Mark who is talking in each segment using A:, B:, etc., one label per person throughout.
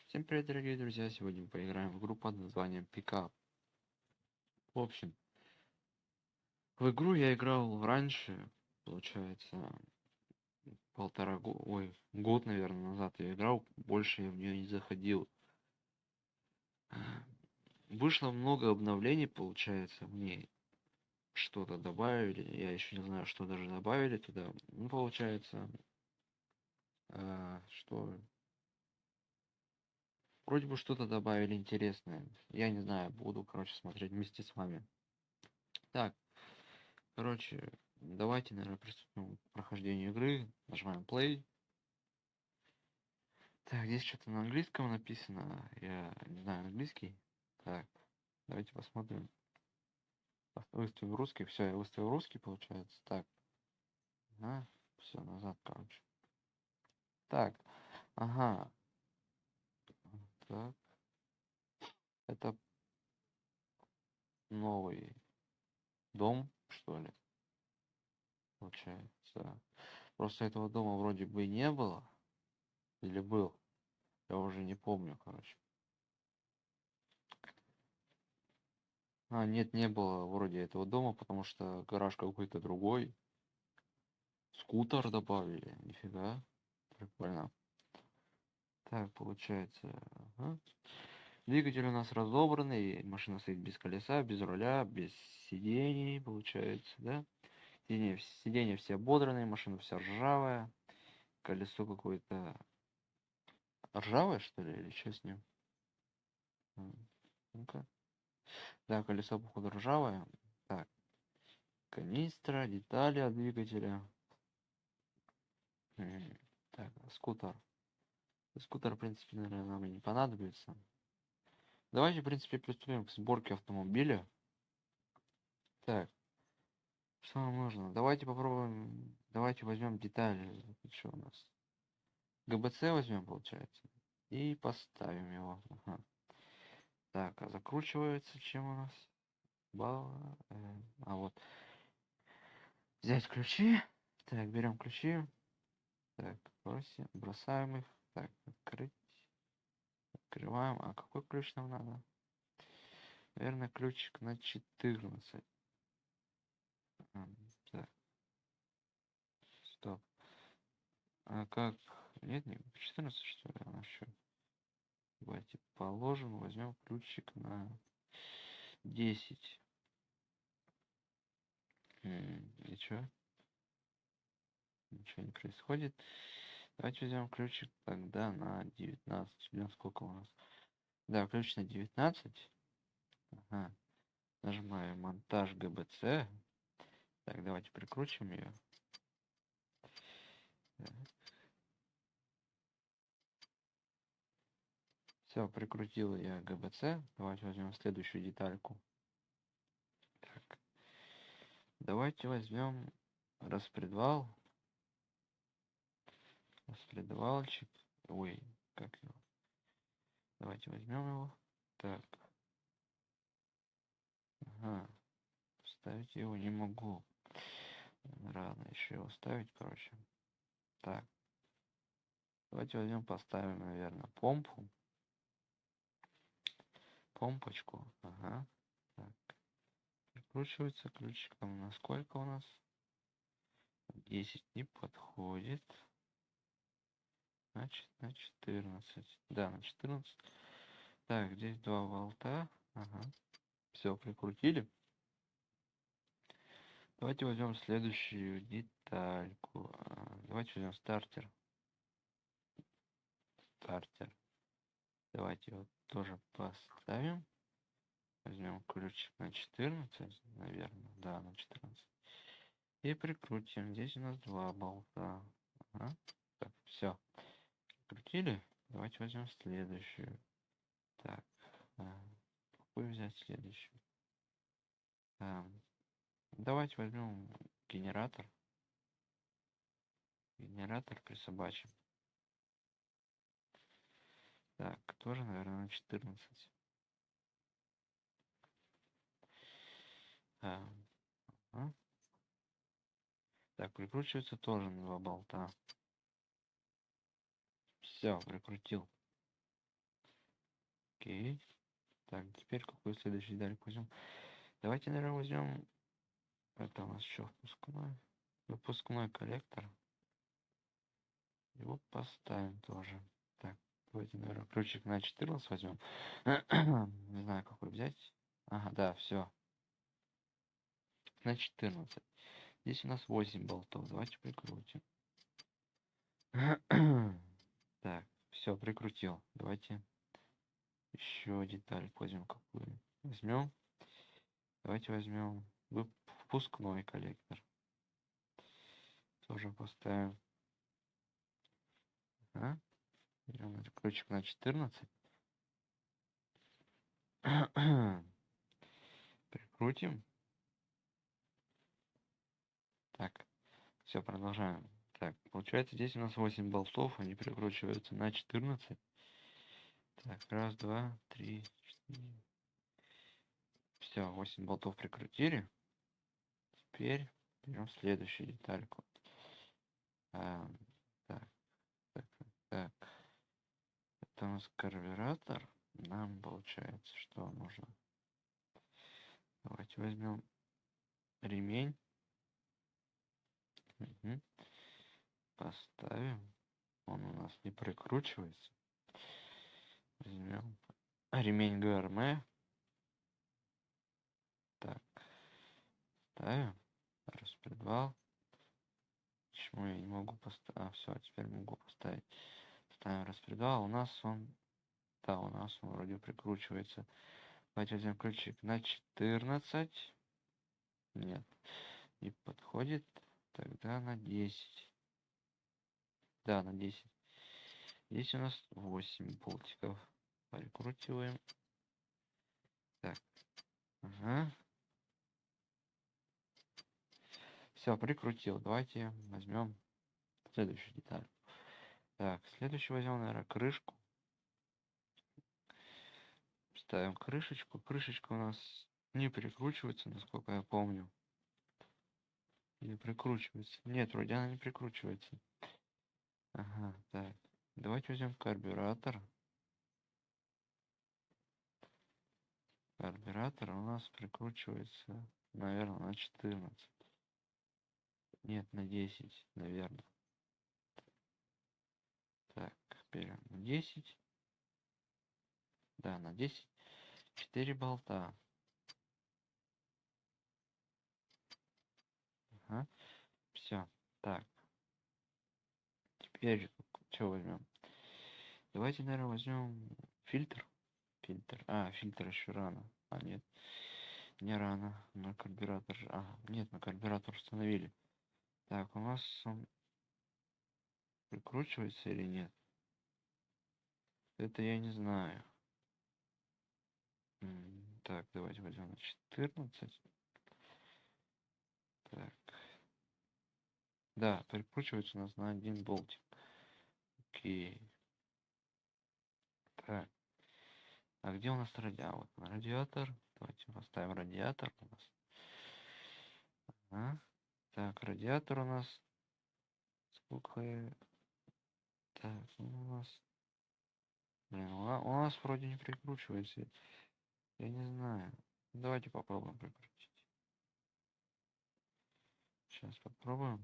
A: Всем привет, дорогие друзья! Сегодня мы поиграем в игру под названием Pickup. В общем, в игру я играл раньше, получается, год, наверное, назад я играл, больше я в нее не заходил. Вышло много обновлений, получается, мне что-то добавили, я еще не знаю, что даже добавили туда. Ну, получается, что вроде бы что-то добавили интересное. Я не знаю, буду, короче, смотреть вместе с вами. Так. Короче, давайте, наверное, приступим к прохождению игры. Нажимаем play. Так, здесь что-то на английском написано. Я не знаю английский. Так, давайте посмотрим. Выставим русский. Все, я выставил русский, получается. Так. Ага. Все, назад, короче. Так. Ага. Так. Это новый дом, что ли? Получается. Просто этого дома вроде бы и не было. Или был. Я уже не помню, короче. Нет, не было вроде этого дома, потому что гараж какой-то другой. Скутер добавили. Нифига. Прикольно. Так, получается. Ага. Двигатель у нас разобранный. Машина стоит без колеса, без руля, без сидений, получается, да? Сиденья все ободранные, машина вся ржавая. Колесо какое-то ржавое, что ли? Или что с ним? Ну-ка. Да, колесо, походу, ржавое. Так. Канистра, детали от двигателя. Так, скутер. Скутер, в принципе, наверное, нам и не понадобится. Давайте, в принципе, приступим к сборке автомобиля. Так, что нам нужно? Давайте попробуем. Давайте возьмем детали. Что у нас? ГБЦ возьмем, получается. И поставим его. Ага. Так, а закручивается чем у нас? Вот. Взять ключи. Так, берем ключи. Так, бросаем их. Так, открыть. Открываем. А какой ключ нам надо? Наверное, ключик на 14. Так, стоп. А как? Нет, не 14, что ли? Она еще. Давайте положим, возьмем ключик на 10. И что? Ничего не происходит. Давайте возьмем ключик тогда на 19. Блин, сколько у нас? Да, ключ на 19. Ага. Нажимаем монтаж ГБЦ. Так, давайте прикрутим ее. Все, прикрутил я ГБЦ. Давайте возьмем следующую детальку. Так. Давайте возьмем распредвал. Распредвалчик. Ой, как его? Давайте возьмем его. Так. Ага. Ставить его не могу. Рано еще его ставить, короче. Так. Давайте возьмем, поставим, наверное, помпу. Помпочку. Ага. Так. Прикручивается ключик. Там на сколько у нас? 10 не подходит. Значит, на 14. Да, на 14. Так, здесь два болта. Ага. Все, прикрутили. Давайте возьмем следующую детальку. Давайте возьмем стартер. Стартер. Давайте его тоже поставим. Возьмем ключик на 14, наверное. Да, на 14. И прикрутим. Здесь у нас два болта. Ага. Так, все. Прикрутили. Давайте возьмем следующую. Так. Какую взять следующую? Давайте возьмем генератор. Генератор присобачим. Так, тоже, наверное, на 14. Ага. Так, прикручивается тоже на два болта. Все, прикрутил. Окей. Так, теперь какой следующий деталь возьмем? Давайте, наверное, возьмем... Это у нас еще впускной. Выпускной коллектор. Его поставим тоже. Так, давайте, наверное, ключик на 14 возьмем. Не знаю, какой взять. Ага, да, все. На 14. Здесь у нас 8 болтов. Давайте прикрутим. Так, все, прикрутил. Давайте еще деталь возьмем какую. Возьмем. Давайте возьмем впускной коллектор. Тоже поставим. Ага. Берем ключик на 14. Прикрутим. Так, все, продолжаем. Так, получается, здесь у нас 8 болтов, они прикручиваются на 14. Так, раз, два, три, четыре. Все, 8 болтов прикрутили. Теперь берем следующую детальку. Так, так, так. Это у нас карбюратор. Нам получается, что нужно. Давайте возьмем ремень. Угу. Поставим. Он у нас не прикручивается. Возьмем ремень ГРМ. Так, ставим. Распредвал. Почему я не могу поставить? А, все, теперь могу поставить. Ставим распредвал. У нас он... Да, у нас он вроде прикручивается. Давайте возьмем ключик на 14. Нет, не подходит. Тогда на 10. Да, на 10. Здесь у нас 8 болтиков. Прикручиваем. Так. Ага. Все, прикрутил. Давайте возьмем следующую деталь. Так, следующий возьмем, наверное, крышку. Ставим крышечку. Крышечка у нас не прикручивается, насколько я помню. Или прикручивается? Нет, вроде она не прикручивается. Ага, так. Давайте возьмем карбюратор. Карбюратор у нас прикручивается, наверное, на 14. Нет, на 10, наверное. Так, берем на 10. Да, на 10. 4 болта. Ага. Все. Так. Теперь что возьмем? Давайте, наверное, возьмем фильтр. Фильтр. А, фильтр еще рано. А, нет. Не рано. На карбюратор. А, нет, на карбюратор установили. Так, у нас он прикручивается или нет? Это я не знаю. Так, давайте возьмем на 14. Так. Да, прикручивается у нас на один болтик. Окей. Так. А где у нас радиатор? Вот радиатор. Давайте поставим радиатор у нас. Ага. Так, радиатор у нас. Сколько? Так, у нас. Блин, у нас вроде не прикручивается. Я не знаю. Давайте попробуем прикрутить. Сейчас попробуем.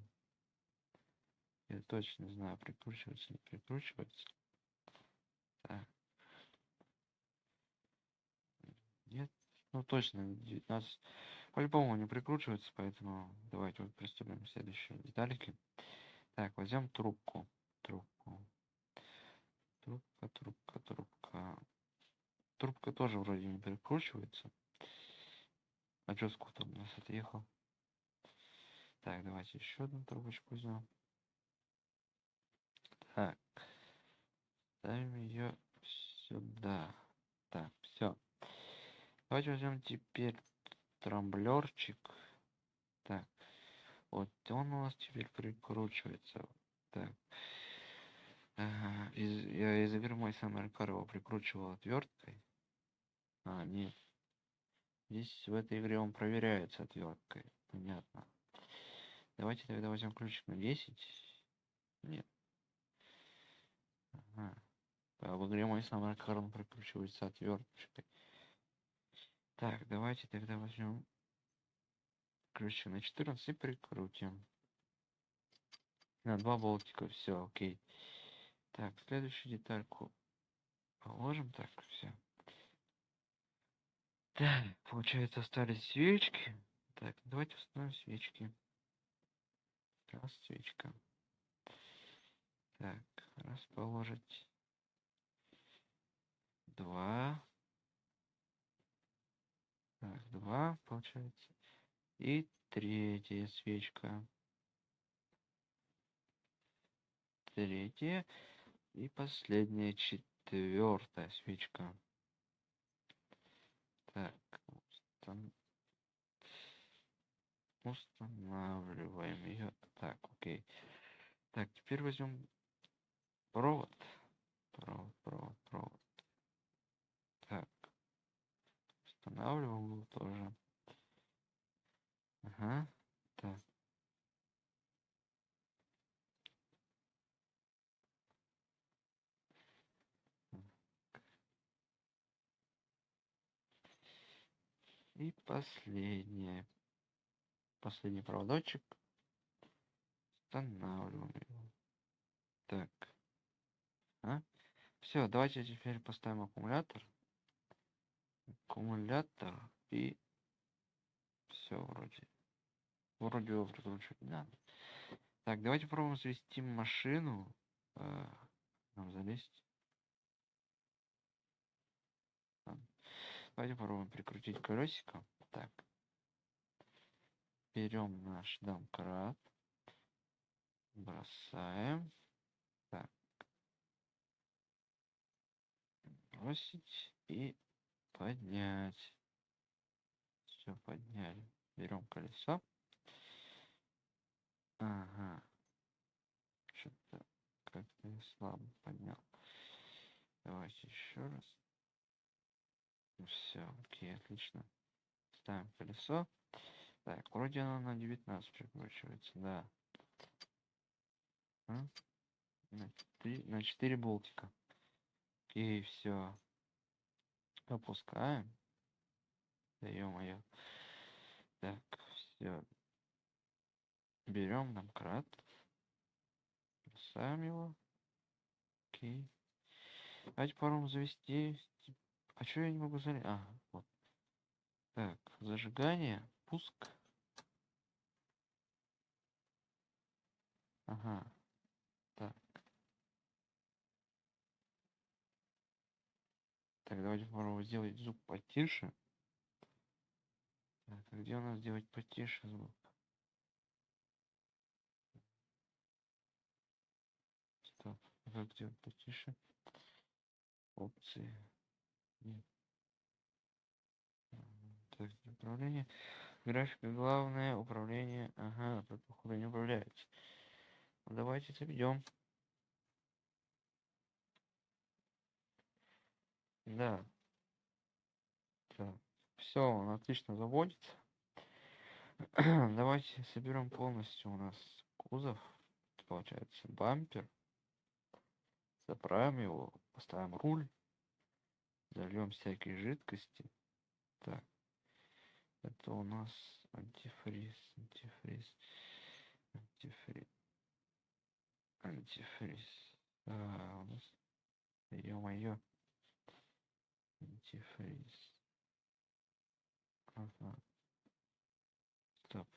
A: Я точно не знаю, прикручивается, не прикручивается. Так. Нет. Ну точно, 19. По-любому не прикручивается, поэтому давайте вот приступим к следующей детальке. Так, возьмем трубку. Трубка. Трубка тоже вроде не прикручивается. А что скутер у нас отъехал? Так, давайте еще одну трубочку возьмем. Так. Ставим ее сюда. Так, все. Давайте возьмем теперь трамблерчик. Так. Вот он у нас теперь прикручивается. Так. Я из игры мой самый его прикручивал отверткой. А, нет. Здесь в этой игре он проверяется отверткой. Понятно. Давайте тогда возьмем ключик на 10. Нет. Ага. В игре мой самокарон прикручивается отверточкой. Так, давайте тогда возьмем ключи на 14 и прикрутим. На 2 болтика, все, окей. Так, следующую детальку положим, так, все. Так, получается, остались свечки. Так, давайте установим свечки. Раз, свечка. Так, расположить. 2. Так, 2, получается. И третья свечка. Третья. И последняя, 4-я свечка. Так, устанавливаем ее. Так, окей. Так, теперь возьмем провод. Провод. Так, устанавливаем его тоже. Ага. Так. И последний проводочек. Устанавливаем его. Так. Все, давайте теперь поставим аккумулятор. И все вроде его прикручивать не надо. Так, давайте попробуем завести машину. Нам залезть. Давайте попробуем прикрутить колесико. Так. Берем наш домкрат. Бросаем. Так. Бросить и поднять. Все, подняли. Берем колесо. Ага. Что-то как-то я слабо поднял. Давайте еще раз. Все, окей, отлично. Ставим колесо. Так, вроде оно на 19 прикручивается, да. На 4 болтика. И все. Опускаем. Да ё-моё. Так, все. Берем домкрат. Бросаем его. Окей. Давайте попробуем завести. А что я не могу залезть? Ага, вот. Так, зажигание. Пуск. Ага. Так. Так, давайте попробуем сделать звук потише. Так, а где у нас сделать потише звук? Стоп. А как сделать потише? Опции. Нет. Так, управление. Графика главное. Управление. Ага, тут походу не управляется. Ну, давайте заведем. Да. Так. Все, он отлично заводится. Давайте соберем полностью у нас кузов. Получается бампер. Заправим его. Поставим руль. Зальем всякие жидкости. Так. Это у нас антифриз. У нас, ё-моё, антифриз. Ага. Стоп.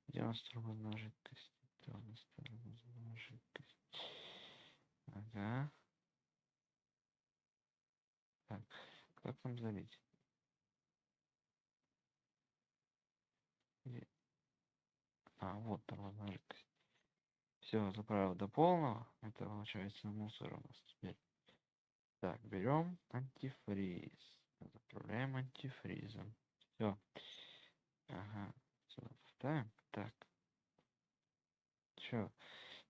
A: Где у нас тормозная жидкость? Это у нас тормозная жидкость. Ага. Так, как нам залить? Вот тормозная жидкость. Все, заправил до полного. Это получается мусор у нас теперь. Так, берем антифриз. Заправляем антифризом. Все. Ага. Сюда поставим. Так. Че?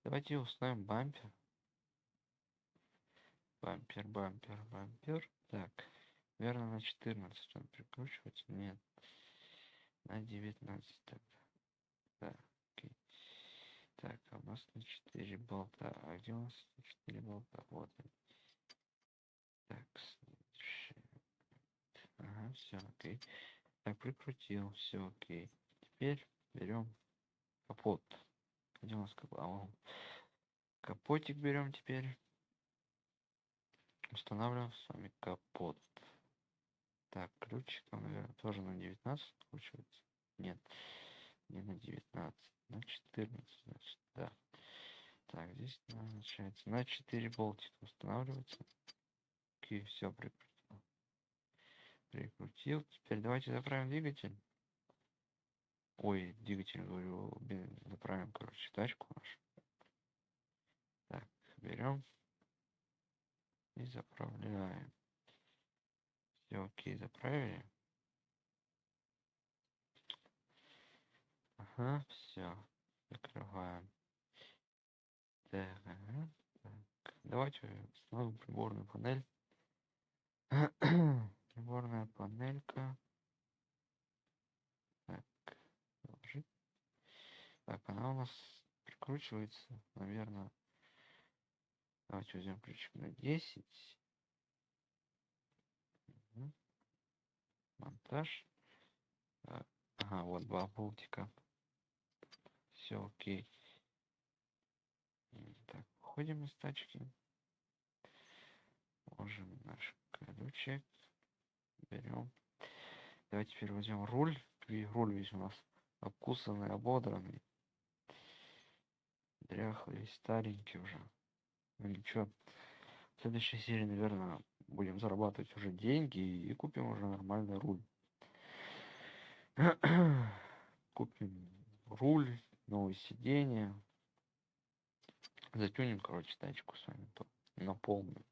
A: Давайте установим бампер. Бампер. Так. Наверное, на 14 он прикручивается. Нет. На 19 тогда. Да. Окей. Так, а у нас на 4 болта. А где у нас 4 болта? Вот они. Так, следующее. Ага, все, окей. Так, прикрутил, все, окей. Теперь берем капот. Где у нас капот? Капотик берем теперь. Устанавливаем с вами капот. Так, ключиком, наверное, тоже на 19 откручивается. Нет, не на 19, на 14, значит, да. Так, здесь начинается на 4 болтика устанавливается. Окей, все, прикрутил. Прикрутил. Теперь давайте заправим двигатель. Ой, двигатель, говорю, заправим, короче, тачку нашу. Так, берем и заправляем. Все, окей, заправили. Ага, все. Закрываем. Так, ага, так. Давайте установим приборную панель. Приборная панелька. Так, положить. Так, она у нас прикручивается, наверное. Давайте возьмем ключик на 10. Мгм. Монтаж. Так, ага, вот два болтика. Все окей. Так, выходим из тачки. Ложим наш ключик. Берем. Давайте теперь возьмем руль. И руль весь у нас обкусанный, ободранный. Дряхлый, старенький уже. Ну ничего. В следующей серии, наверное, будем зарабатывать уже деньги и купим уже нормальный руль. Купим руль, новые сиденья. Затюним, короче, тачку с вами на полную.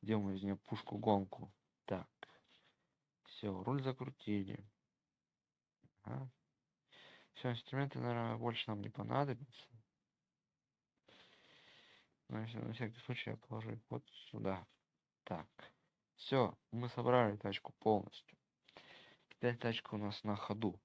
A: Делаем из нее пушку-гонку. Так. Все, руль закрутили. Ага. Все, инструменты, наверное, больше нам не понадобятся. Но если на всякий случай я положу их вот сюда. Так. Все, мы собрали тачку полностью. Теперь тачка у нас на ходу.